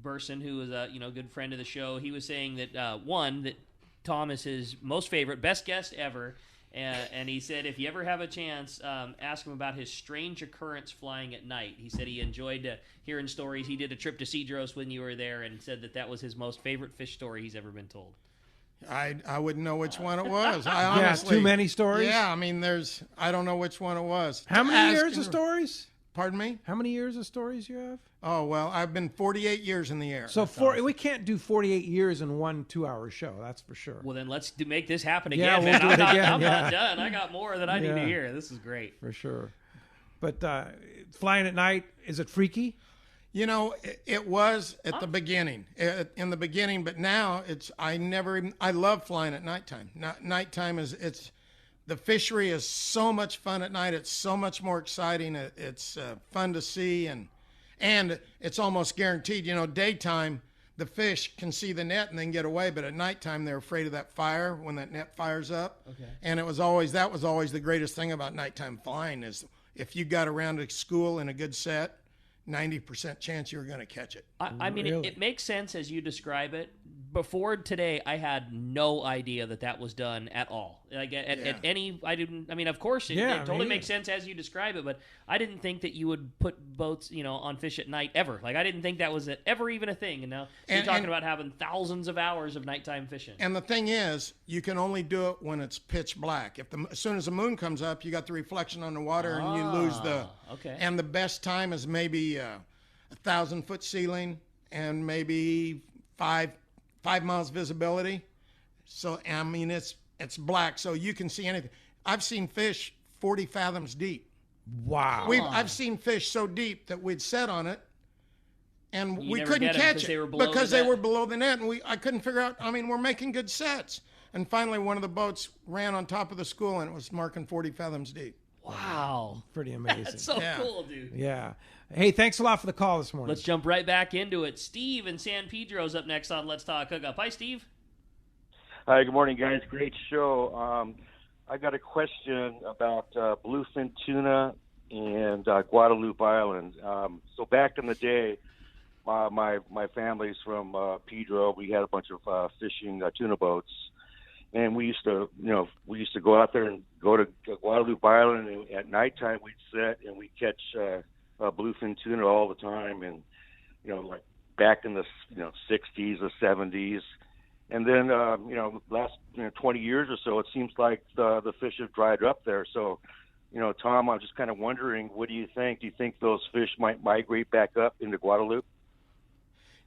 Burson, who is a good friend of the show, he was saying that that Tom is his most favorite, best guest ever, and he said if you ever have a chance, ask him about his strange occurrence flying at night. He said he enjoyed hearing stories. He did a trip to Cedros when you were there, and said that was his most favorite fish story he's ever been told. I wouldn't know which one it was. I honestly, too many stories? Yeah, I mean, I don't know which one it was. How many years of stories? Pardon me? How many years of stories you have? Oh, well, I've been 48 years in the air. So we can't do 48 years in one 2-hour show, that's for sure. Well, then let's make this happen Yeah, again, we'll man. do it again, I'm yeah. not done. I got more that I need Yeah. to hear. This is great. For sure. But flying at night, is it freaky? It was at the beginning, in the beginning, but now I love flying at nighttime. Nighttime the fishery is so much fun at night. It's so much more exciting. It's fun to see, and it's almost guaranteed. Daytime, the fish can see the net and then get away, but at nighttime they're afraid of that fire when that net fires up. Okay. And that was always the greatest thing about nighttime flying is if you got around to school in a good set, 90% chance you were going to catch it. I mean, Really? it makes sense as you describe it. Before today, I had no idea that was done at all. Like at any, I didn't. I mean, of course, it totally makes sense as you describe it. But I didn't think that you would put boats, on fish at night ever. Like I didn't think that was ever even a thing. And now you're talking about having thousands of hours of nighttime fishing. And the thing is, you can only do it when it's pitch black. As soon as the moon comes up, you got the reflection on the water, and you lose the. Okay. And the best time is maybe 1,000-foot ceiling and maybe 5 miles visibility. So I mean, it's black, so you can see anything. I've seen fish 40 fathoms deep. Wow. I've seen fish so deep that we'd set on it, and You we never couldn't get 'em catch they it were below because the they net. were below the net, and I couldn't figure out. I mean, we're making good sets, and finally one of the boats ran on top of the school, and it was marking 40 fathoms deep. Wow. Pretty amazing. That's so cool, dude. Yeah. Hey, thanks a lot for the call this morning. Let's jump right back into it. Steve in San Pedro's up next on Let's Talk Hookup. Hi, Steve. Hi, good morning, guys. Great show. I got a question about bluefin tuna and Guadalupe Island. So back in the day, my family's from Pedro. We had a bunch of fishing tuna boats, and we used to go out there and go to Guadalupe Island. And at nighttime, we'd sit and we'd catch bluefin tuna all the time, and like back in the 60s or 70s. And then, last 20 years or so, it seems like the fish have dried up there. So, Tom, I'm just kind of wondering, what do you think? Do you think those fish might migrate back up into Guadalupe?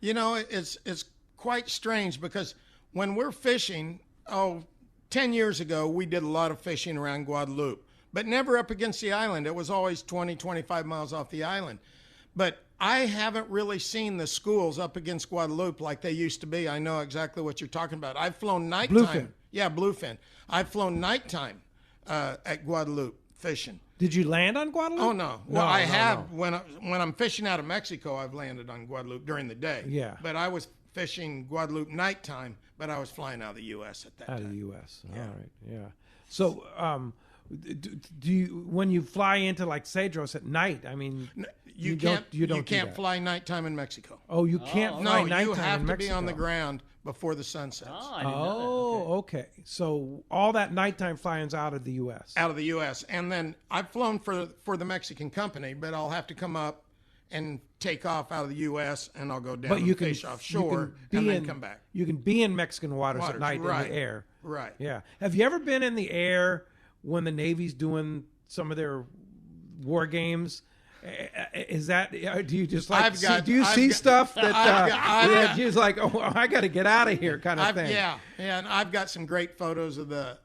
It's quite strange because when we're fishing, 10 years ago, we did a lot of fishing around Guadalupe, but never up against the island. It was always 20, 25 miles off the island. But I haven't really seen the schools up against Guadalupe like they used to be. I know exactly what you're talking about. I've flown nighttime. Bluefin. Yeah, bluefin. I've flown nighttime at Guadalupe fishing. Did you land on Guadalupe? Oh, no. Well, I have. When I'm fishing out of Mexico, I've landed on Guadalupe during the day. Yeah. But I was fishing Guadalupe nighttime, but I was flying out of the U.S. at that time. Out of the U.S. All right. Yeah. So, do you, when you fly into like Cedros at night? I mean, You don't do can't that. fly nighttime in Mexico. Oh, you can't fly nighttime you have in to be on the Mexico. ground before the sun sets. Okay. So all that nighttime flying's out of the U.S. Out of the U.S. And then I've flown for the Mexican company, but I'll have to come up and take off out of the U.S. and I'll go down But you and can fish offshore you can and be then in- come back. You can be in Mexican waters at night right, in the air. Right. Yeah. Have you ever been in the air when the Navy's doing some of their war games? Is that, do you just like, do you see stuff that you're like, oh, I got to get out of here kind of thing? Yeah, and I've got some great photos of the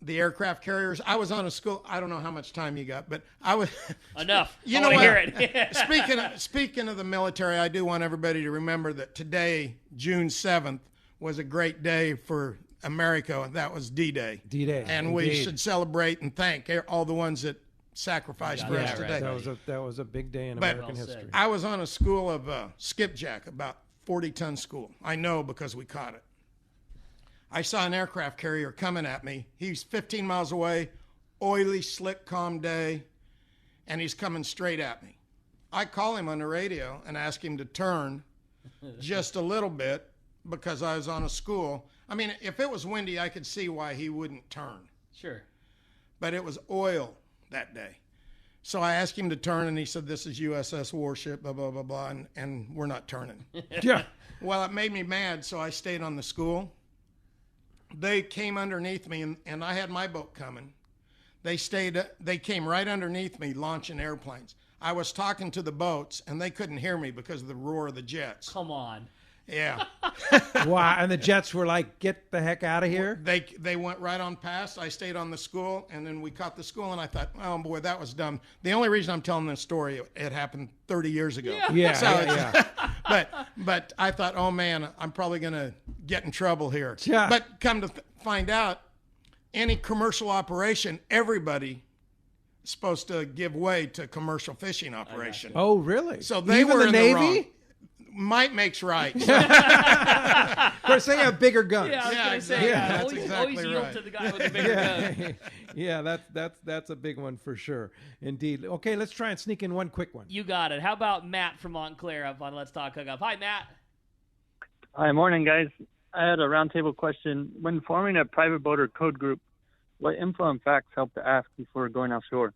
aircraft carriers. I was on a school. I don't know how much time you got, but I was enough. You I know wanna what? hear it. Speaking of the military, I do want everybody to remember that today, June 7th, was a great day for America, and that was D-Day. D-Day, and we indeed. should celebrate and thank all the ones that sacrificed for us today. That was a big day in But American history. I was on a school of skipjack, about 40-ton school. I know because we caught it. I saw an aircraft carrier coming at me. He's 15 miles away, oily, slick, calm day, and he's coming straight at me. I call him on the radio and ask him to turn just a little bit because I was on a school. I mean, if it was windy, I could see why he wouldn't turn. Sure. But it was oil that day. So I asked him to turn, and he said, this is USS Warship, blah, blah, blah, blah, and we're not turning. Yeah. Well, it made me mad, so I stayed on the school. They came underneath me, and I had my boat coming. They came right underneath me, launching airplanes. I was talking to the boats, and they couldn't hear me because of the roar of the jets. Come on. Yeah. Wow. And the jets were like, get the heck out of here? They went right on past. I stayed on the school, and then we caught the school, and I thought, oh, boy, that was dumb. The only reason I'm telling this story, it happened 30 years ago. Yeah. But I thought, oh, man, I'm probably going to get in trouble here. Yeah. But come to find out, any commercial operation, everybody is supposed to give way to commercial fishing operation. Oh, really? So they Even were the in Navy? the wrong. Might makes right. Of course, they have bigger guns. Yeah, I was going to say, that's always exactly yield right. to the guy with the bigger gun. Yeah, that's a big one for sure. Indeed. Okay, let's try and sneak in one quick one. You got it. How about Matt from Montclair up on Let's Talk Hookup? Hi, Matt. Hi, morning, guys. I had a roundtable question. When forming a private boat or code group, what info and facts help to ask before going offshore?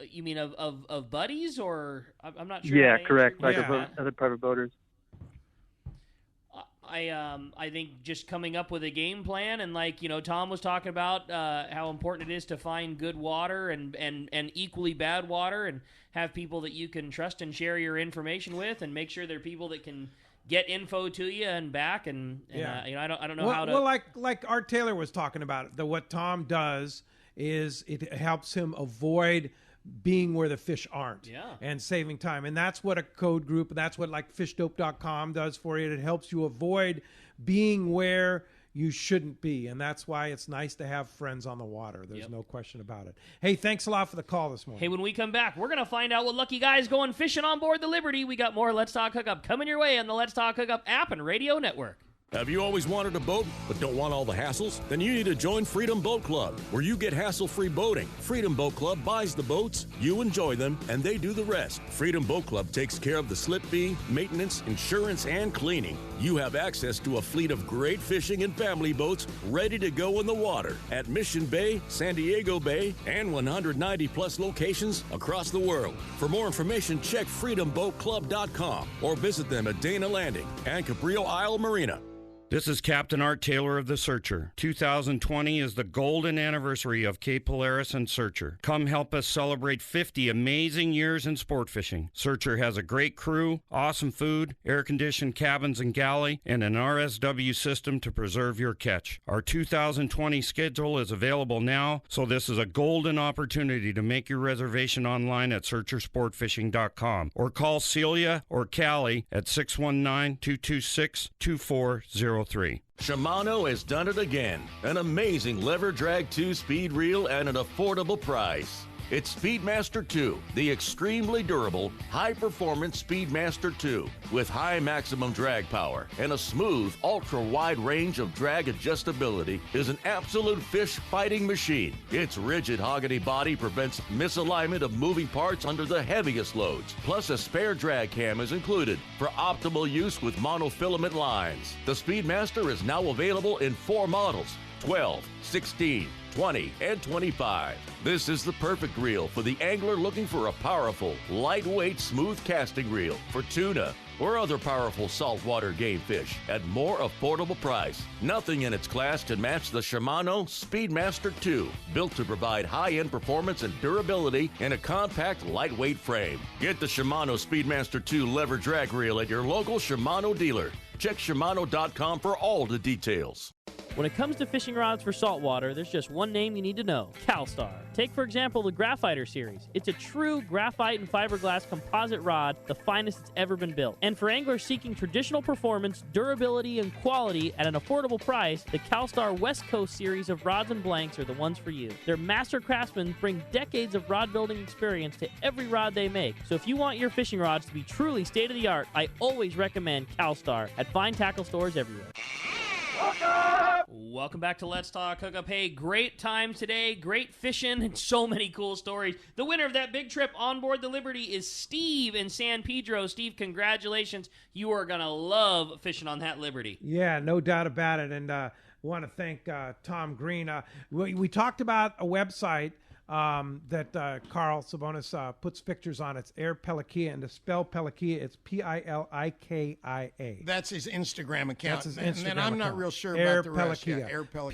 You mean of buddies, or I'm not sure. Yeah, how to correct. answer Like that. other private boaters. I think just coming up with a game plan, and like Tom was talking about how important it is to find good water and equally bad water, and have people that you can trust and share your information with, and make sure they're people that can get info to you and back. And I don't know how to. Well, like Art Taylor was talking about, what Tom does is it helps him avoid being where the fish aren't, Yeah. and saving time. And that's what a code group, that's what like fishdope.com does for you. It helps you avoid being where you shouldn't be. And that's why it's nice to have friends on the water. There's no question about it. Hey, thanks a lot for the call this morning. Hey, when we come back, we're going to find out what lucky guy's going fishing on board the Liberty. We got more Let's Talk Hookup coming your way on the Let's Talk Hookup app and radio network. Have you always wanted a boat but don't want all the hassles? Then you need to join Freedom Boat Club, where you get hassle-free boating. Freedom Boat Club buys the boats, you enjoy them, and they do the rest. Freedom Boat Club takes care of the slip fee, maintenance, insurance, and cleaning. You have access to a fleet of great fishing and family boats ready to go in the water at Mission Bay, San Diego Bay, and 190-plus locations across the world. For more information, check freedomboatclub.com or visit them at Dana Landing and Cabrillo Isle Marina. This is Captain Art Taylor of the Searcher. 2020 is the golden anniversary of Cape Polaris and Searcher. Come help us celebrate 50 amazing years in sport fishing. Searcher has a great crew, awesome food, air-conditioned cabins and galley, and an RSW system to preserve your catch. Our 2020 schedule is available now, so this is a golden opportunity to make your reservation online at searchersportfishing.com or call Celia or Callie at 619-226-2403. Shimano has done it again. An amazing lever drag 2-speed reel at an affordable price. It's Speedmaster 2, the extremely durable, high-performance Speedmaster 2 with high maximum drag power and a smooth, ultra-wide range of drag adjustability is an absolute fish-fighting machine. Its rigid hogany body prevents misalignment of moving parts under the heaviest loads. Plus, a spare drag cam is included for optimal use with monofilament lines. The Speedmaster is now available in 4 models: 12, 16, 20, and 25. This is the perfect reel for the angler looking for a powerful, lightweight, smooth casting reel for tuna or other powerful saltwater game fish at more affordable price. Nothing in its class can match the Shimano Speedmaster 2, built to provide high-end performance and durability in a compact, lightweight frame. Get the Shimano Speedmaster 2 lever drag reel at your local Shimano dealer. Check Shimano.com for all the details. When it comes to fishing rods for saltwater, there's just one name you need to know: CalStar. Take, for example, the Graphiter series. It's a true graphite and fiberglass composite rod, the finest it's ever been built. And for anglers seeking traditional performance, durability, and quality at an affordable price, the CalStar West Coast series of rods and blanks are the ones for you. Their master craftsmen bring decades of rod building experience to every rod they make. So if you want your fishing rods to be truly state-of-the-art, I always recommend CalStar at fine tackle stores everywhere. Welcome back to Let's Talk Hookup. Hey, great time today, great fishing, and so many cool stories. The winner of that big trip on board the Liberty is Steve in San Pedro. Steve, congratulations. You are going to love fishing on that Liberty. Yeah, no doubt about it. And I want to thank Tom Green. We talked about a website that Carl Sabonis puts pictures on. It's Air Pelikia, and to spell Pelikia, it's P-I-L-I-K-I-A. That's his Instagram account. That's his Instagram and I'm not account. real sure Air about the rest. Pelikia. Yeah, Air Pelikia.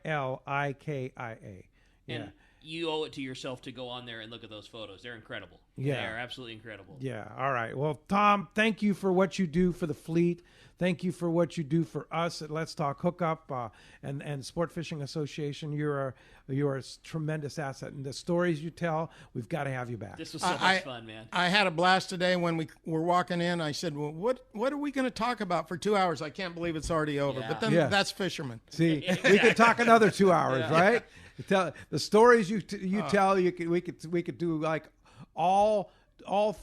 P-I-L-I-K-I-A. Yeah. And you owe it to yourself to go on there and look at those photos. They're incredible. Yeah. They are absolutely incredible. Yeah. All right. Well, Tom, thank you for what you do for the fleet. Thank you for what you do for us at Let's Talk Hookup and Sport Fishing Association. You're a tremendous asset. And the stories you tell, we've got to have you back. This was so much fun, man. I had a blast today when we were walking in. I said, well, what are we going to talk about for 2 hours? I can't believe it's already over. Yeah. But then that's fishermen. See, we could talk another 2 hours, right? Tell the stories you tell. We could do like all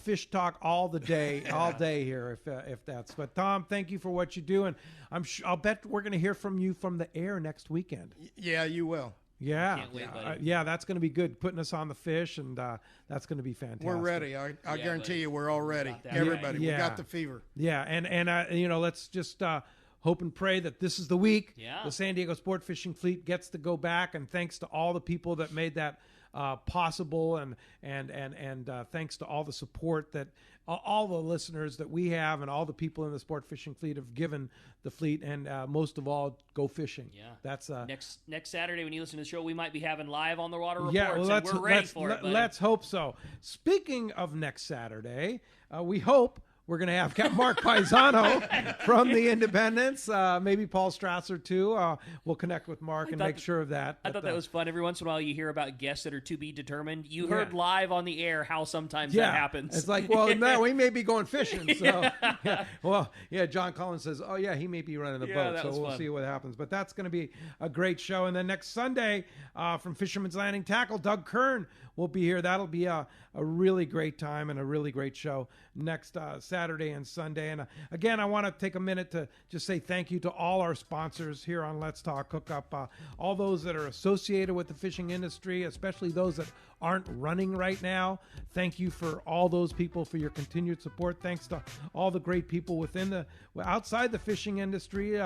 fish talk all day here if that's. But Tom, thank you for what you do, and I'll bet we're going to hear from you from the air next weekend. Yeah, you will. Yeah, can't wait, buddy. Yeah, that's going to be good. Putting us on the fish, and that's going to be fantastic. We're ready. I guarantee you, we're all ready. got that. Everybody, Yeah. we got the fever. Yeah, and let's just hope and pray that this is the week the San Diego Sport Fishing Fleet gets to go back. And thanks to all the people that made that possible, and thanks to all the support that all the listeners that we have and all the people in the Sport Fishing Fleet have given the fleet, and most of all, go fishing. Yeah, that's next Saturday when you listen to the show, we might be having live on the water reports. Yeah, well, we're ready for it. Let's hope so. Speaking of next Saturday, we hope We're going to have Mark Paisano from the Independents. Maybe Paul Strasser, too. We'll connect with Mark and make sure of that. I thought that was fun. Every once in a while you hear about guests that are to be determined. You heard live on the air how sometimes that happens. It's like, well, no, we may be going fishing. So, well, John Collins says, oh, yeah, he may be running the boat. So we'll see what happens. But that's going to be a great show. And then next Sunday from Fisherman's Landing Tackle, Doug Kern will be here. That'll be a really great time and a really great show next Saturday and Sunday. And again, I want to take a minute to just say thank you to all our sponsors here on Let's Talk Hookup, all those that are associated with the fishing industry, especially those that aren't running right now. Thank you for all those people for your continued support. Thanks to all the great people outside the fishing industry,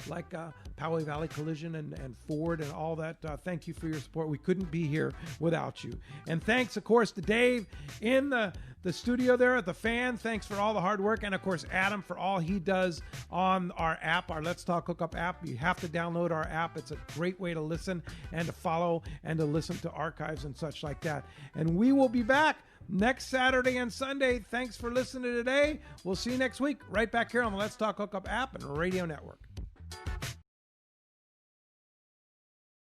like Poway Valley Collision and Ford and all that. Thank you for your support. We couldn't be here without you. And thanks, of course, to Dave in the studio there at the Fan. Thanks for all the hard work. And, of course, Adam for all he does on our app, our Let's Talk Hookup app. You have to download our app. It's a great way to listen and to follow and to listen to archives and such like that. And we will be back next Saturday and Sunday. Thanks for listening today. We'll see you next week right back here on the Let's Talk Hookup app and radio network.